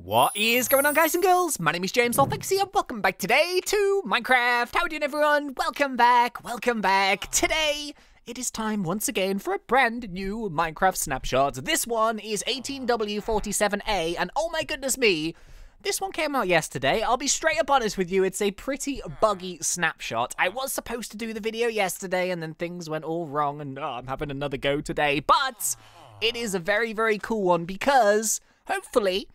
What is going on, guys and girls? My name is James ThnxCya and welcome back today to Minecraft. How are you doing, everyone? Welcome back, welcome back. Today, it is time once again for a brand new Minecraft snapshot. This one is 18W47A, and oh my goodness me, this one came out yesterday. I'll be straight up honest with you, it's a pretty buggy snapshot. I was supposed to do the video yesterday, and then things went all wrong, and I'm having another go today. But it is a very, very cool one because, hopefully,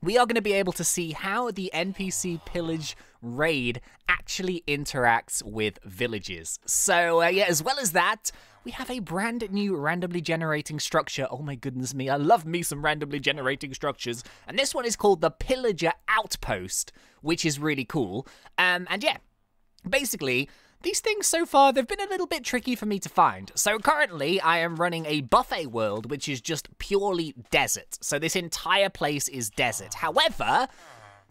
we are going to be able to see how the NPC pillage raid actually interacts with villages. So, yeah, as well as that, we have a brand new randomly generating structure. Oh my goodness me, I love me some randomly generating structures. And this one is called the Pillager Outpost, which is really cool. And yeah, basically, these things so far, they've been a little bit tricky for me to find. So currently, I am running a buffet world, which is just purely desert. So this entire place is desert. However,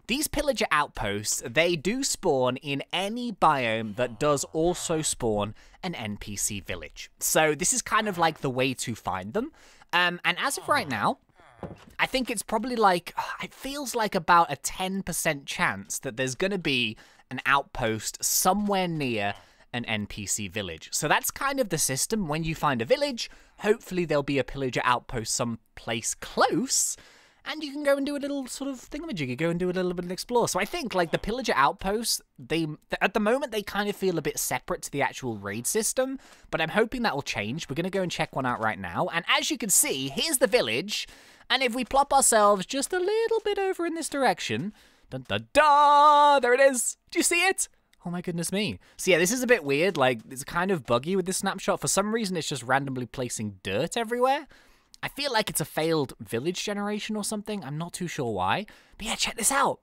these pillager outposts, they do spawn in any biome that does also spawn an NPC village. So this is kind of like the way to find them. And as of right now, I think it's probably like, it feels like about a 10% chance that there's going to be an outpost somewhere near an NPC village. So that's kind of the system. When you find a village, hopefully there'll be a pillager outpost someplace close, and you can go and do a little sort of thingamajiggy, go and do a little bit and explore. So I think, like, the pillager outposts, at the moment, they kind of feel a bit separate to the actual raid system, but I'm hoping that will change. We're going to go and check one out right now, and as you can see, here's the village, and if we plop ourselves just a little bit over in this direction, dun dun dun, there it is. Do you see it? Oh my goodness me. So yeah, this is a bit weird, like, it's kind of buggy with this snapshot. For some reason, it's just randomly placing dirt everywhere. I feel like it's a failed village generation or something. I'm not too sure why. But yeah, check this out.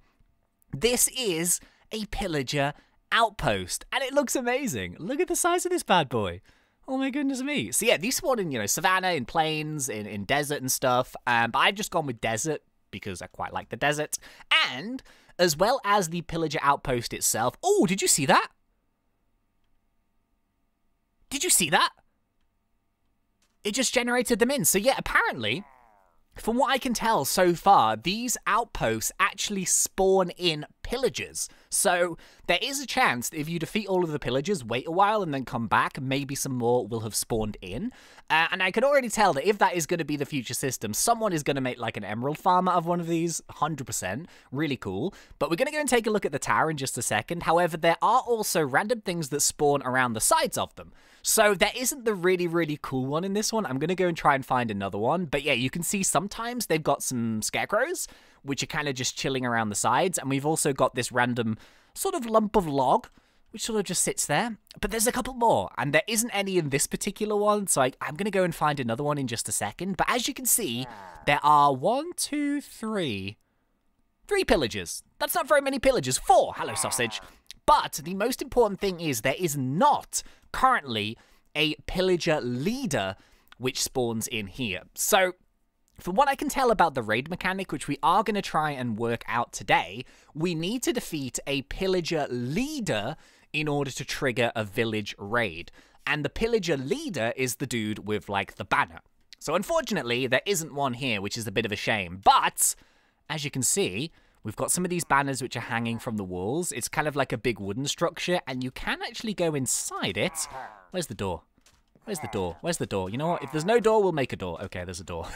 This is a pillager outpost, and it looks amazing. Look at the size of this bad boy. Oh my goodness me. So yeah, these spawn in, you know, savannah, in plains, in desert and stuff. But I've just gone with desert because I quite like the desert. And as well as the pillager outpost itself. Oh, did you see that? Did you see that? It just generated them in. So yeah, apparently, from what I can tell so far, these outposts actually spawn in pillagers. So there is a chance that if you defeat all of the pillagers, wait a while, and then come back, maybe some more will have spawned in. And I can already tell that if that is going to be the future system, someone is going to make like an emerald farm out of one of these, 100%. Really cool. But we're going to go and take a look at the tower in just a second. However, there are also random things that spawn around the sides of them. So there isn't the really, really cool one in this one. I'm going to go and try and find another one. But yeah, you can see sometimes they've got some scarecrows, which are kind of just chilling around the sides. And we've also got this random sort of lump of log, which sort of just sits there. But there's a couple more, and there isn't any in this particular one. So I'm going to go and find another one in just a second. But as you can see, there are 3 pillagers. That's not very many pillagers. 4. Hello, sausage. But the most important thing is there is not currently a pillager leader which spawns in here. So from what I can tell about the raid mechanic, which we are going to try and work out today, we need to defeat a pillager leader in order to trigger a village raid. And the pillager leader is the dude with, like, the banner. So unfortunately, there isn't one here, which is a bit of a shame. But as you can see, we've got some of these banners which are hanging from the walls. It's kind of like a big wooden structure, and you can actually go inside it. Where's the door? Where's the door? Where's the door? You know what? If there's no door, we'll make a door. Okay, there's a door.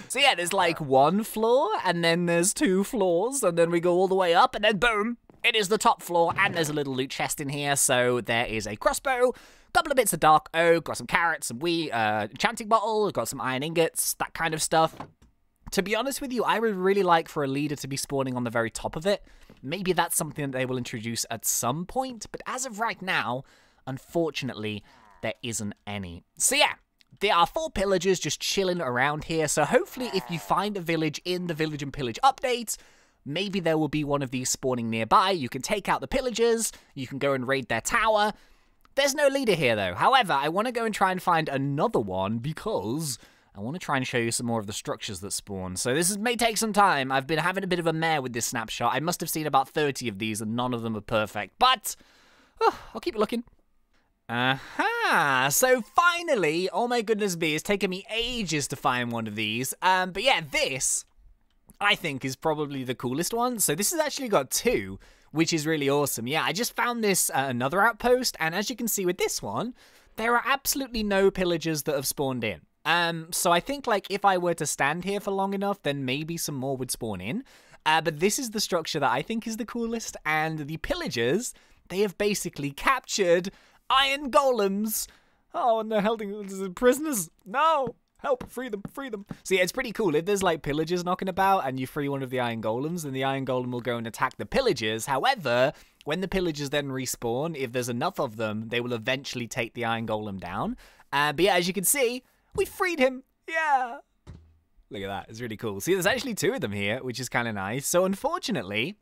So yeah, there's like 1 floor, and then there's 2 floors, and then we go all the way up, and then boom, it is the top floor, and there's a little loot chest in here. So there is a crossbow, a couple of bits of dark oak, got some carrots, some wheat, enchanting bottle, got some iron ingots, that kind of stuff. To be honest with you, I would really like for a leader to be spawning on the very top of it. Maybe that's something that they will introduce at some point, but as of right now, unfortunately, there isn't any. So yeah, there are 4 pillagers just chilling around here, so hopefully if you find a village in the Village and Pillage update, maybe there will be one of these spawning nearby. You can take out the pillagers, you can go and raid their tower. There's no leader here though. However, I want to go and try and find another one because I want to try and show you some more of the structures that spawn. So this may take some time. I've been having a bit of a mare with this snapshot. I must have seen about 30 of these and none of them are perfect. But I'll keep looking. Aha! So finally, oh my goodness me, it's taken me ages to find one of these. But yeah, this I think is probably the coolest one. So this has actually got 2, which is really awesome. Yeah, I just found this another outpost, and as you can see with this one, there are absolutely no pillagers that have spawned in. So I think, like, if I were to stand here for long enough, then maybe some more would spawn in. But this is the structure that I think is the coolest, and the pillagers, they have basically captured iron golems. Oh, and they're holding prisoners. No! Help, free them, free them. So yeah, it's pretty cool. If there's like pillagers knocking about and you free one of the iron golems, then the iron golem will go and attack the pillagers. However, when the pillagers then respawn, if there's enough of them, they will eventually take the iron golem down. But yeah, as you can see, we freed him. Yeah. Look at that. It's really cool. See, there's actually 2 of them here, which is kind of nice. So unfortunately,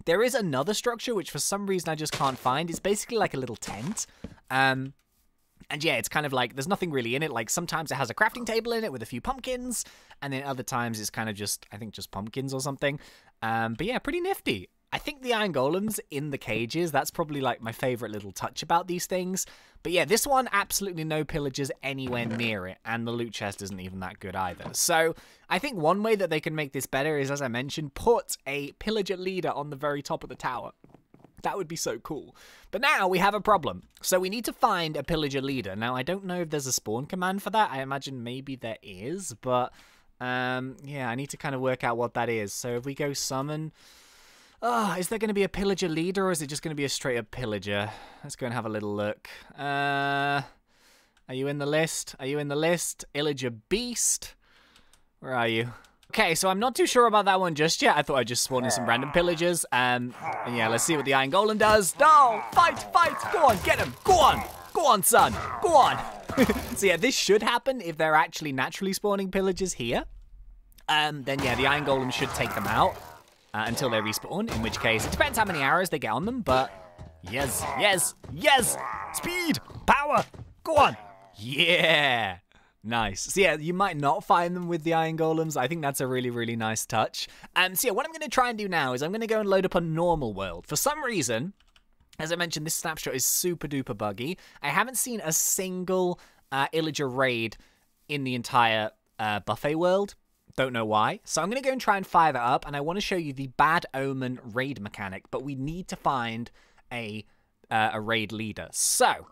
there is another structure, which for some reason I just can't find. It's basically like a little tent. And yeah, it's kind of like, there's nothing really in it. Like, sometimes it has a crafting table in it with a few pumpkins, and then other times it's kind of just, I think, just pumpkins or something. But yeah, pretty nifty. I think the iron golems in the cages, that's probably like my favorite little touch about these things. But yeah, this one, absolutely no pillagers anywhere near it, and the loot chest isn't even that good either. So I think one way that they can make this better is, as I mentioned, put a pillager leader on the very top of the tower. That would be so cool. But now we have a problem. So we need to find a pillager leader. Now, I don't know if there's a spawn command for that. I imagine maybe there is, but yeah, I need to kind of work out what that is. So if we go summon... Oh, is there going to be a pillager leader, or is it just going to be a straight up pillager? Let's go and have a little look. Are you in the list? Are you in the list? Illager beast? Where are you? Okay, so I'm not too sure about that one just yet. I thought I'd just spawn in some random pillagers. And yeah, let's see what the iron golem does. No! Fight! Fight! Go on, get him! Go on! Go on, son! Go on! So yeah, this should happen if they're actually naturally spawning pillagers here. Then yeah, the iron golem should take them out until they respawn, in which case it depends how many arrows they get on them, but yes, yes, yes! Speed! Power! Go on! Yeah! Nice. So yeah, you might not find them with the iron golems. I think that's a really, really nice touch. So yeah, what I'm going to try and do now is I'm going to go and load up a normal world. For some reason, as I mentioned, this snapshot is super duper buggy. I haven't seen a single illager raid in the entire buffet world. Don't know why. So I'm going to go and try and fire that up, and I want to show you the Bad Omen raid mechanic, but we need to find a raid leader. So...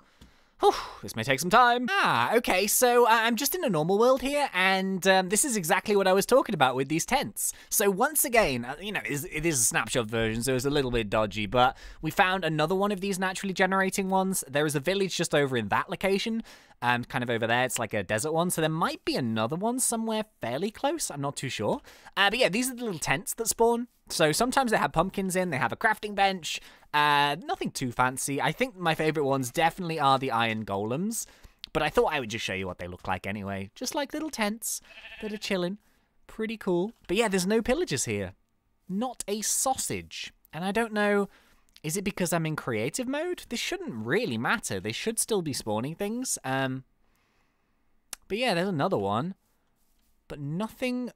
this may take some time. Okay, so I'm just in a normal world here, and this is exactly what I was talking about with these tents. So once again, you know, it is a snapshot version, so it's a little bit dodgy, but we found another one of these naturally generating ones. There is a village just over in that location, kind of over there. It's like a desert one, so there might be another one somewhere fairly close. I'm not too sure. But yeah, these are the little tents that spawn. So sometimes they have pumpkins in, they have a crafting bench, nothing too fancy. I think my favorite ones definitely are the iron golems, but I thought I would just show you what they look like anyway. Just like little tents that are chilling. Pretty cool. But yeah, there's no pillagers here. Not a sausage. And I don't know, is it because I'm in creative mode? This shouldn't really matter. They should still be spawning things. But yeah, there's another one. But nothing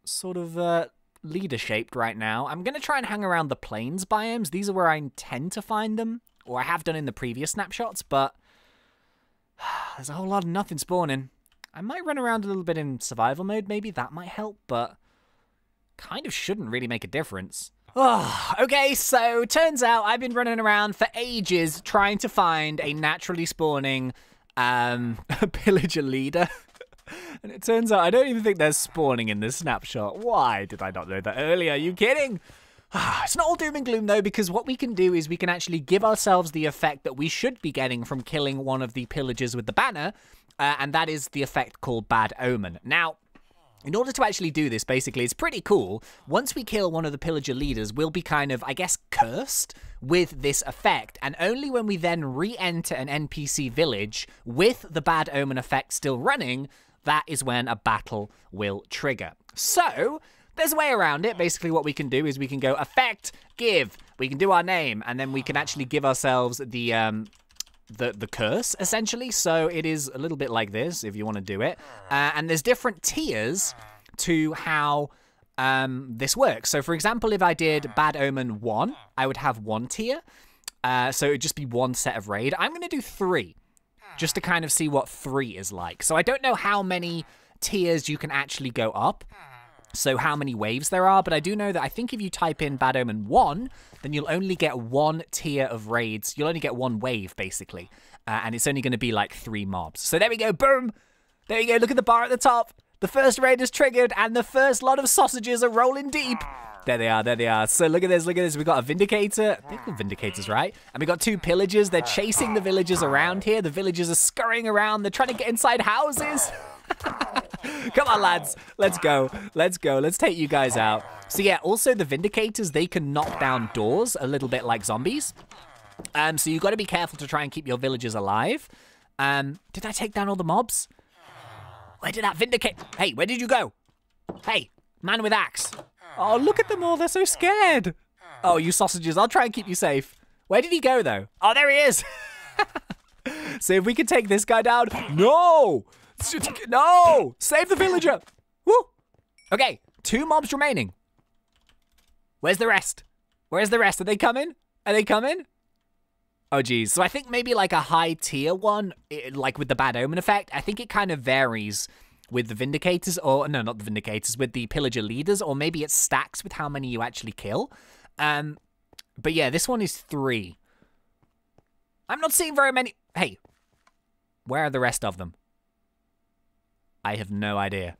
sort of... leader-shaped right now. I'm going to try and hang around the plains biomes. These are where I intend to find them, or I have done in the previous snapshots, but there's a whole lot of nothing spawning. I might run around a little bit in survival mode, maybe that might help, but kind of shouldn't really make a difference. Okay, so turns out I've been running around for ages trying to find a naturally spawning pillager leader. And it turns out I don't even think they're spawning in this snapshot. Why did I not know that earlier? Are you kidding? It's not all doom and gloom, though, because what we can do is we can actually give ourselves the effect that we should be getting from killing one of the pillagers with the banner, and that is the effect called Bad Omen. Now, in order to actually do this, basically, it's pretty cool. Once we kill one of the pillager leaders, we'll be kind of, I guess, cursed with this effect. And only when we then re-enter an NPC village with the Bad Omen effect still running, that is when a battle will trigger. So, there's a way around it. Basically, what we can do is we can go effect, give. We can do our name, and then we can actually give ourselves the curse, essentially. So it is a little bit like this, if you want to do it. And there's different tiers to how this works. So, for example, if I did Bad Omen 1, I would have 1 tier. So it would just be 1 set of raid. I'm going to do 3, just to kind of see what 3 is like. So I don't know how many tiers you can actually go up. so how many waves there are, but I do know that I think if you type in Bad Omen 1, then you'll only get one tier of raids. You'll only get one wave, basically, and it's only going to be like 3 mobs. So there we go, boom! There you go, look at the bar at the top. The first raid is triggered, and the first lot of sausages are rolling deep. There they are, there they are. So look at this, look at this. We've got a Vindicator. They're called Vindicators, right? And we got 2 Pillagers. They're chasing the villagers around here. The villagers are scurrying around. They're trying to get inside houses. Come on, lads. Let's go. Let's go. Let's take you guys out. So yeah, also the Vindicators, they can knock down doors a little bit like zombies. So you've got to be careful to try and keep your villagers alive. Did I take down all the mobs? Where did that Vindicate? Hey, where did you go? Hey, man with axe. Oh, look at them all. They're so scared. Oh, you sausages. I'll try and keep you safe. Where did he go, though? Oh, there he is. So if we can take this guy down. No. No. Save the villager. Woo. Okay, 2 mobs remaining. Where's the rest? Where's the rest? Are they coming? Are they coming? Oh, geez. So I think maybe like a high tier one, like with the Bad Omen effect, I think it kind of varies with the Vindicators, or no, not the Vindicators, with the Pillager leaders, or maybe it stacks with how many you actually kill. But yeah, this one is 3. I'm not seeing very many. Hey, where are the rest of them? I have no idea.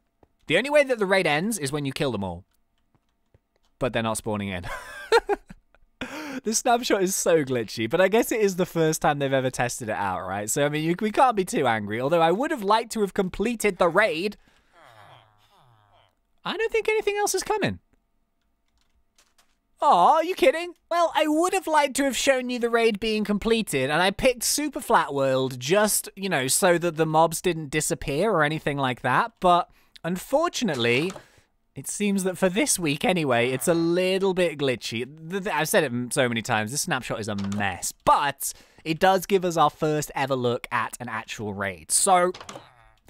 The only way that the raid ends is when you kill them all. But they're not spawning in. This snapshot is so glitchy, but I guess it is the first time they've ever tested it out, right? So, I mean, we can't be too angry, although I would have liked to have completed the raid. I don't think anything else is coming. Aw, are you kidding? Well, I would have liked to have shown you the raid being completed, and I picked Super Flat World just, you know, so that the mobs didn't disappear or anything like that, but unfortunately, it seems that for this week anyway, it's a little bit glitchy. I've said it so many times, this snapshot is a mess, but it does give us our first ever look at an actual raid. So,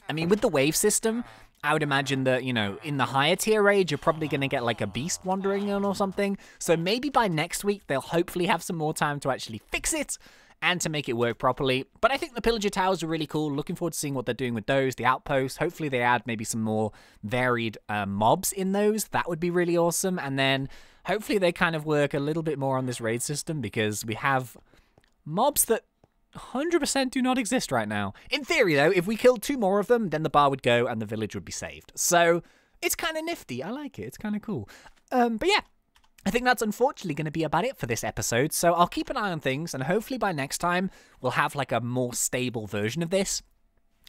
I mean, with the wave system, I would imagine that, you know, in the higher tier raid, you're probably going to get like a beast wandering in or something. So maybe by next week, they'll hopefully have some more time to actually fix it and to make it work properly. But I think the Pillager Towers are really cool. Looking forward to seeing what they're doing with those, the outposts. Hopefully they add maybe some more varied mobs in those. That would be really awesome. And then hopefully they kind of work a little bit more on this raid system, because we have mobs that 100% do not exist right now. In theory, though, if we killed 2 more of them, then the bar would go and the village would be saved. So it's kind of nifty. I like it. It's kind of cool. But yeah, I think that's unfortunately going to be about it for this episode. So I'll keep an eye on things, and hopefully by next time we'll have like a more stable version of this.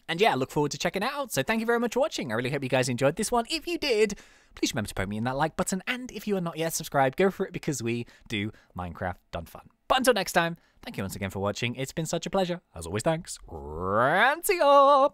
And yeah, I look forward to checking it out. So thank you very much for watching. I really hope you guys enjoyed this one. If you did, please remember to poke me in that like button. And if you are not yet subscribed, go for it, because we do Minecraft done fun. But until next time, thank you once again for watching. It's been such a pleasure. As always, thanks. ThnxCya.